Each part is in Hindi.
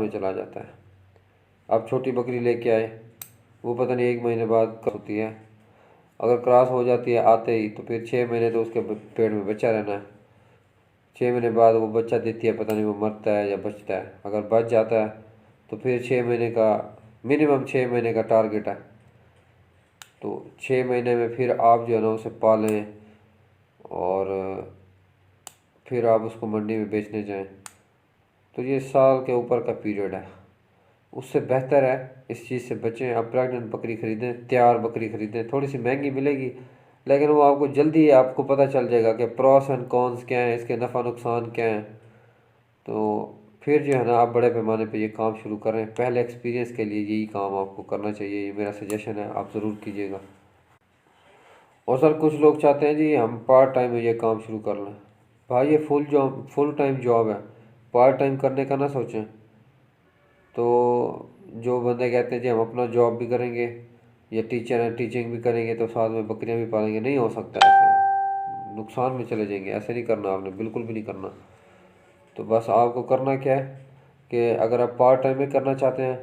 में चला जाता है। आप छोटी बकरी लेके आए, वो पता नहीं 1 महीने बाद होती है। अगर क्रॉस हो जाती है आते ही, तो फिर 6 महीने तो उसके पेट में बच्चा रहना है। 6 महीने बाद वो बच्चा देती है, पता नहीं वो मरता है या बचता है। अगर बच जाता है तो फिर 6 महीने का, मिनिमम 6 महीने का टारगेट है। तो 6 महीने में फिर आप जो है ना उसे पालें और फिर आप उसको मंडी में बेचने जाएं, तो ये साल के ऊपर का पीरियड है। उससे बेहतर है इस चीज़ से बचें। आप प्रेग्नेंट बकरी ख़रीदें, तैयार बकरी ख़रीदें, थोड़ी सी महंगी मिलेगी लेकिन वो आपको जल्दी आपको पता चल जाएगा कि प्रोस एंड कॉन्स क्या हैं, इसके नफ़ा नुकसान क्या हैं। तो फिर जो है ना आप बड़े पैमाने पे ये काम शुरू करें। पहले एक्सपीरियंस के लिए यही काम आपको करना चाहिए, ये मेरा सजेशन है, आप ज़रूर कीजिएगा। और सर कुछ लोग चाहते हैं जी हम पार्ट टाइम में ये काम शुरू कर लें। भाई ये फुल टाइम जॉब है, पार्ट टाइम करने का ना सोचें। तो जो बंदे कहते हैं जी हम अपना जॉब भी करेंगे या टीचर हैं टीचिंग भी करेंगे तो साथ में बकरियां भी पालेंगे, नहीं हो सकता ऐसे, नुकसान में चले जाएंगे। ऐसे नहीं करना आपने, बिल्कुल भी नहीं करना। तो बस आपको करना क्या है कि अगर आप पार्ट टाइम में करना चाहते हैं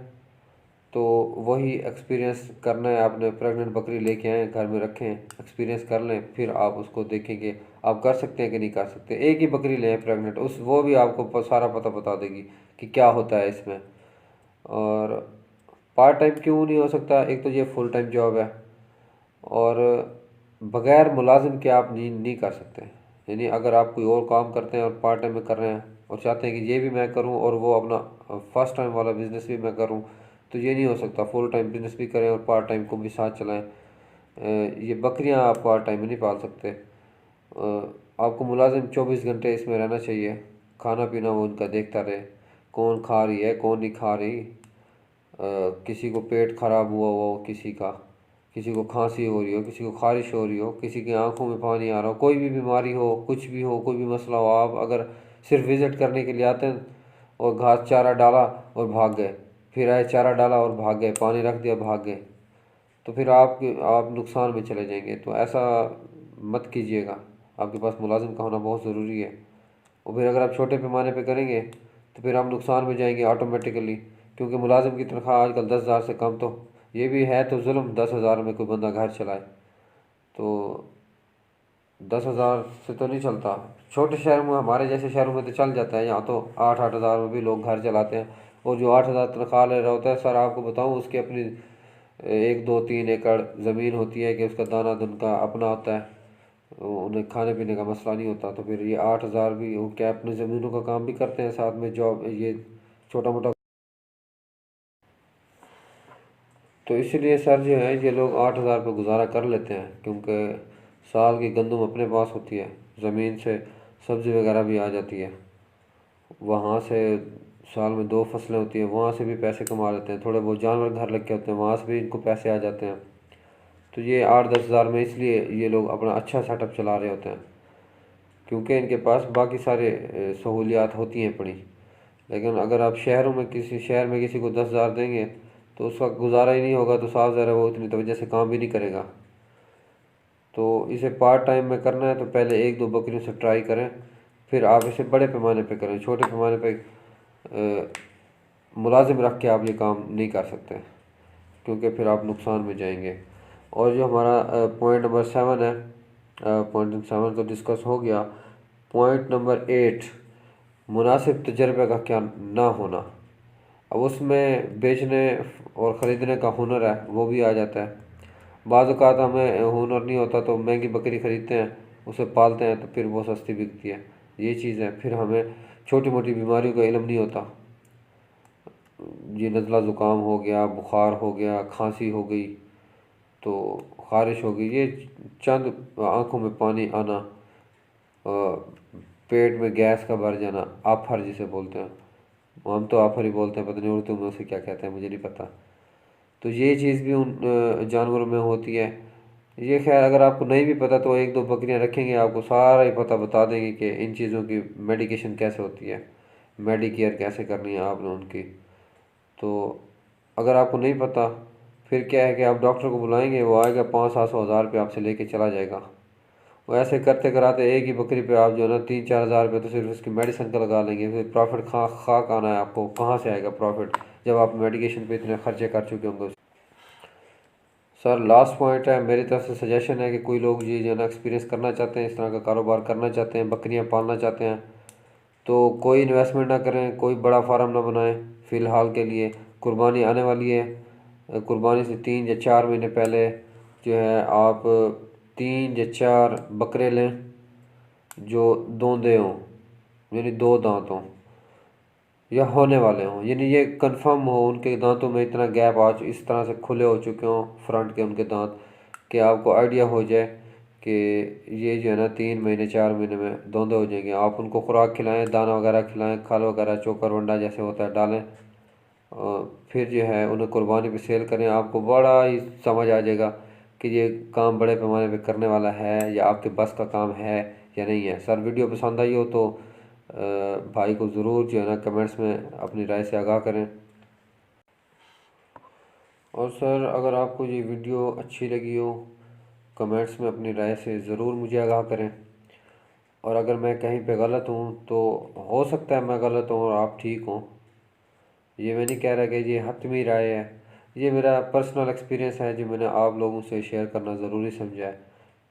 तो वही एक्सपीरियंस करना है आपने। प्रेग्नेंट बकरी लेके आएँ, घर में रखें, एक्सपीरियंस कर लें, फिर आप उसको देखेंगे आप कर सकते हैं कि नहीं कर सकते। एक ही बकरी लें प्रेग्नेंट, उस वो भी आपको सारा पता बता देगी कि क्या होता है इसमें। और पार्ट टाइम क्यों नहीं हो सकता, एक तो ये फुल टाइम जॉब है और बग़ैर मुलाजिम के आप नहीं कर सकते। यानी अगर आप कोई और काम करते हैं और पार्ट टाइम में कर रहे हैं और चाहते हैं कि ये भी मैं करूं और वो अपना फर्स्ट टाइम वाला बिज़नेस भी मैं करूं, तो ये नहीं हो सकता। फुल टाइम बिज़नेस भी करें और पार्ट टाइम को भी साथ चलाएं। ये बकरियां आप पार्ट टाइम में नहीं पाल सकते। आपको मुलाजिम 24 घंटे इसमें रहना चाहिए, खाना पीना वो उनका देखता रहे, कौन खा रही है कौन नहीं खा रही। किसी को पेट खराब हुआ हो, किसी को खांसी हो रही हो, किसी को खारिश हो रही हो, किसी की आंखों में पानी आ रहा हो, कोई भी बीमारी हो, कुछ भी हो, कोई भी मसला हो, आप अगर सिर्फ विज़िट करने के लिए आते हैं और घास चारा डाला और भाग गए, फिर आए चारा डाला और भाग गए, पानी रख दिया भाग गए, तो फिर आप नुकसान में चले जाएंगे। तो ऐसा मत कीजिएगा। आपके पास मुलाजिम का होना बहुत ज़रूरी है। और फिर अगर आप छोटे पैमाने पे करेंगे तो फिर आप नुकसान में जाएंगे ऑटोमेटिकली, क्योंकि मुलाजिम की तनख्वाह आजकल 10,000 से कम, तो ये भी है तो जुल्म 10,000 में कोई बंदा घर चलाए। तो 10,000 से तो नहीं चलता। छोटे शहर में, हमारे जैसे शहरों में तो चल जाता है, यहाँ तो 8-8 हज़ार में भी लोग घर चलाते हैं। और जो 8,000 तनख्वाह ले रहा होता है, सर आपको बताऊँ उसकी अपनी 1-2-3 एकड़ ज़मीन होती है कि उसका दाना दुन का अपना होता है, उन्हें खाने पीने का मसला नहीं होता। तो फिर ये 8,000 भी वो क्या अपनी ज़मीनों का काम भी करते हैं साथ में जॉब, ये छोटा मोटा। तो इसीलिए सर जो है ये लोग 8,000 पे गुजारा कर लेते हैं, क्योंकि साल की गंदम अपने पास होती है, ज़मीन से सब्ज़ी वगैरह भी आ जाती है, वहाँ से साल में 2 फसलें होती हैं, वहाँ से भी पैसे कमा लेते हैं। थोड़े बहुत जानवर घर लग के होते हैं, वहाँ से भी इनको पैसे आ जाते हैं। तो ये 8-10 हज़ार में इसलिए ये लोग अपना अच्छा सेटअप चला रहे होते हैं, क्योंकि इनके पास बाकी सारे सहूलियात होती हैं पड़ी। लेकिन अगर आप शहरों में किसी शहर में किसी को 10,000 देंगे तो उसका गुजारा ही नहीं होगा, तो साफ ज़रा वो इतनी तवज्जो से काम भी नहीं करेगा। तो इसे पार्ट टाइम में करना है तो पहले 1-2 बकरियों से ट्राई करें, फिर आप इसे बड़े पैमाने पे करें। छोटे पैमाने पे मुलाजिम रख के आप ये काम नहीं कर सकते, क्योंकि फिर आप नुकसान में जाएंगे। और जो हमारा पॉइंट नंबर 7 है, पॉइंट नंबर 7 तो डिस्कस हो गया। पॉइंट नंबर 8, मुनासिब तजर्बे का क्या ना होना। अब उसमें बेचने और ख़रीदने का हुनर है वो भी आ जाता है। बाज़ औक़ात हमें हुनर नहीं होता तो महंगी बकरी ख़रीदते हैं, उसे पालते हैं तो फिर वो सस्ती बिकती है, ये चीज़ है। फिर हमें छोटी मोटी बीमारियों का इल्म नहीं होता, ये नज़ला ज़ुकाम हो गया, बुखार हो गया, खांसी हो गई, तो ख़ारिश हो गई, ये चंद आँखों में पानी आना, पेट में गैस का भर जाना, आफर जिसे बोलते हैं, हम तो आफर ही बोलते हैं, पता नहीं उर्दू में उसे क्या कहते हैं मुझे नहीं पता। तो ये चीज़ भी उन जानवरों में होती है। ये खैर अगर आपको नहीं भी पता तो 1-2 बकरियां रखेंगे आपको सारा ही पता बता देंगे कि इन चीज़ों की मेडिकेशन कैसे होती है, मेडिकेयर कैसे करनी है आपने उनकी। तो अगर आपको नहीं पता, फिर क्या है कि आप डॉक्टर को बुलाएंगे, वो आएगा 500-700 हज़ार रुपये आपसे लेके चला जाएगा। वो ऐसे करते कराते एक ही बकरी पे आप जो है ना 3-4 हज़ार रुपये तो सिर्फ उसकी मेडिसिन का लगा लेंगे, फिर प्रॉफिट खाक आना है आपको, कहाँ से आएगा प्रॉफिट जब आप मेडिकेशन पे इतने खर्चे कर चुके होंगे। सर लास्ट पॉइंट है मेरी तरफ से सजेशन है कि कोई लोग ये जो है ना एक्सपीरियंस करना चाहते हैं, इस तरह का कारोबार करना चाहते हैं, बकरियां पालना चाहते हैं, तो कोई इन्वेस्टमेंट ना करें, कोई बड़ा फार्म ना बनाएं फ़िलहाल के लिए। कुर्बानी आने वाली है, कुर्बानी से 3 या 4 महीने पहले जो है आप 3 या 4 बकरे लें जो दोंदे हों, यानी 2 दांत हों या होने वाले हों, यानी ये कंफर्म हो उनके दांतों में इतना गैप आज इस तरह से खुले हो चुके हों फ्रंट के उनके दांत कि आपको आइडिया हो जाए कि ये जो है ना 3 महीने 4 महीने में दोंदे हो जाएंगे। आप उनको खुराक खिलाएं, दाना वगैरह खिलाएं, खल वगैरह चोकर वंडा जैसे होता है डालें, फिर जो है उन्हें कुर्बानी पे सेल करें। आपको बड़ा ही समझ आ जाएगा कि ये काम बड़े पैमाने पे करने वाला है या आपके बस का काम है या नहीं है। सर वीडियो पसंद आई हो तो भाई को ज़रूर जो है ना कमेंट्स में अपनी राय से आगाह करें। और सर अगर आपको ये वीडियो अच्छी लगी हो कमेंट्स में अपनी राय से ज़रूर मुझे आगाह करें। और अगर मैं कहीं पे गलत हूँ तो हो सकता है मैं गलत हूँ और आप ठीक हों, ये मैं नहीं कह रहा कि ये हतमी राय है, ये मेरा पर्सनल एक्सपीरियंस है जो मैंने आप लोगों से शेयर करना ज़रूरी समझा है,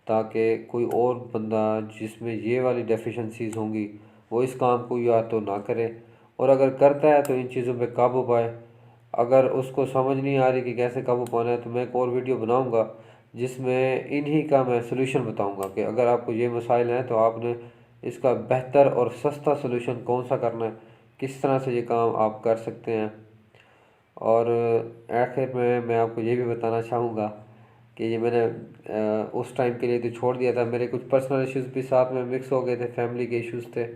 ताकि कोई और बंदा जिसमें ये वाली डेफिशिएंसीज होंगी वो इस काम को या तो ना करे, और अगर करता है तो इन चीज़ों पे काबू पाए। अगर उसको समझ नहीं आ रही कि कैसे काबू पाना है तो मैं एक और वीडियो बनाऊंगा जिसमें इन्हीं का मैं सोल्यूशन बताऊंगा कि अगर आपको ये मसाइल हैं तो आपने इसका बेहतर और सस्ता सोल्यूशन कौन सा करना है, किस तरह से ये काम आप कर सकते हैं। और आखिर में मैं आपको ये भी बताना चाहूँगा कि ये मैंने उस टाइम के लिए तो छोड़ दिया था, मेरे कुछ पर्सनल इश्यूज़ भी साथ में मिक्स हो गए थे, फैमिली के इश्यूज़ थे।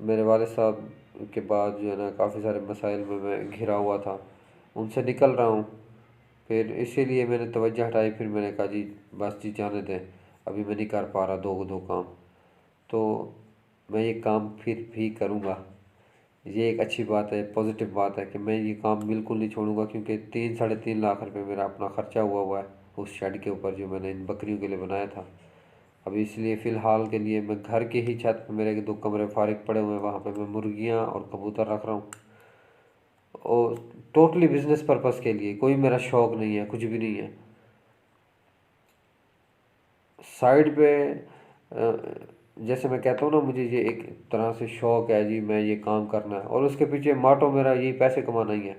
मेरे वालिद साहब के बाद जो है ना काफ़ी सारे मसाइल में मैं घिरा हुआ था, उनसे निकल रहा हूँ, फिर इसीलिए मैंने तवज्जो हटाई, फिर मैंने कहा जी बस जी जाने दें, अभी मैं नहीं कर पा रहा दो दो काम, तो मैं ये काम फिर भी करूँगा। ये एक अच्छी बात है, पॉजिटिव बात है कि मैं ये काम बिल्कुल नहीं छोड़ूंगा, क्योंकि 3-3.5 लाख रुपए मेरा अपना खर्चा हुआ है उस शेड के ऊपर जो मैंने इन बकरियों के लिए बनाया था। अभी इसलिए फ़िलहाल के लिए मैं घर के ही छत पे, मेरे के 2 कमरे फारिग पड़े हुए हैं, वहाँ पे मैं मुर्गियाँ और कबूतर रख रहा हूँ, और टोटली बिजनेस पर्पज़ के लिए, कोई मेरा शौक़ नहीं है, कुछ भी नहीं है। साइड पे जैसे मैं कहता हूँ ना मुझे ये एक तरह से शौक़ है जी, मैं ये काम करना है और उसके पीछे माटो मेरा यही पैसे कमाना ही है।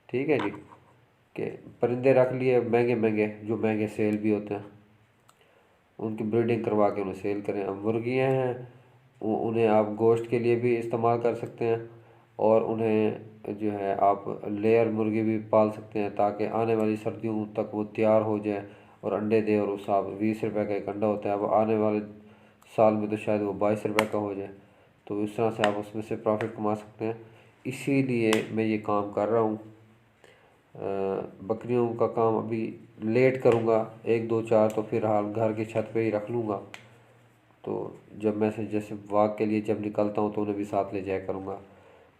ठीक है जी, कि परिंदे रख लिए महंगे महंगे जो महंगे सेल भी होते हैं, उनकी ब्रीडिंग करवा के उन्हें सेल करें। अब मुर्गियाँ हैं उन्हें आप गोश्त के लिए भी इस्तेमाल कर सकते हैं, और उन्हें जो है आप लेयर मुर्गी भी पाल सकते हैं ताकि आने वाली सर्दियों तक वो तैयार हो जाए और अंडे दे, और उस आप 20 रुपए का एक अंडा होता है, अब आने वाले साल में तो शायद वो 22 रुपए का हो जाए, तो इस तरह से आप उसमें से प्रॉफिट कमा सकते हैं। इसीलिए मैं ये काम कर रहा हूँ। बकरियों का काम अभी लेट करूँगा, 1 2 4 तो फिर हाल घर की छत पे ही रख लूँगा, तो जब मैं से जैसे वॉक के लिए जब निकलता हूँ तो उन्हें भी साथ ले जाया करूँगा।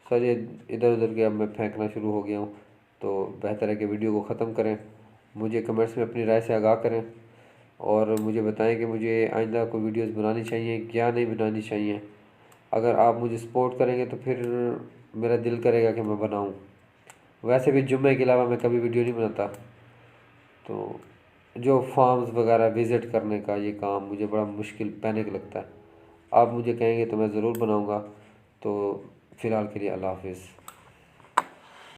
सर ये इधर उधर के अब मैं फेंकना शुरू हो गया हूँ, तो बेहतर है कि वीडियो को ख़त्म करें। मुझे कमेंट्स में अपनी राय से आगाह करें और मुझे बताएं कि मुझे आइंदा कोई वीडियोस बनानी चाहिए क्या नहीं बनानी चाहिए। अगर आप मुझे सपोर्ट करेंगे तो फिर मेरा दिल करेगा कि मैं बनाऊँ। वैसे भी जुम्मे के अलावा मैं कभी वीडियो नहीं बनाता, तो जो फार्म्स वगैरह विज़िट करने का ये काम मुझे बड़ा मुश्किल पैनिक लगता है। आप मुझे कहेंगे तो मैं ज़रूर बनाऊँगा। तो फ़िलहाल के लिए अल्लाह हाफ़िज़।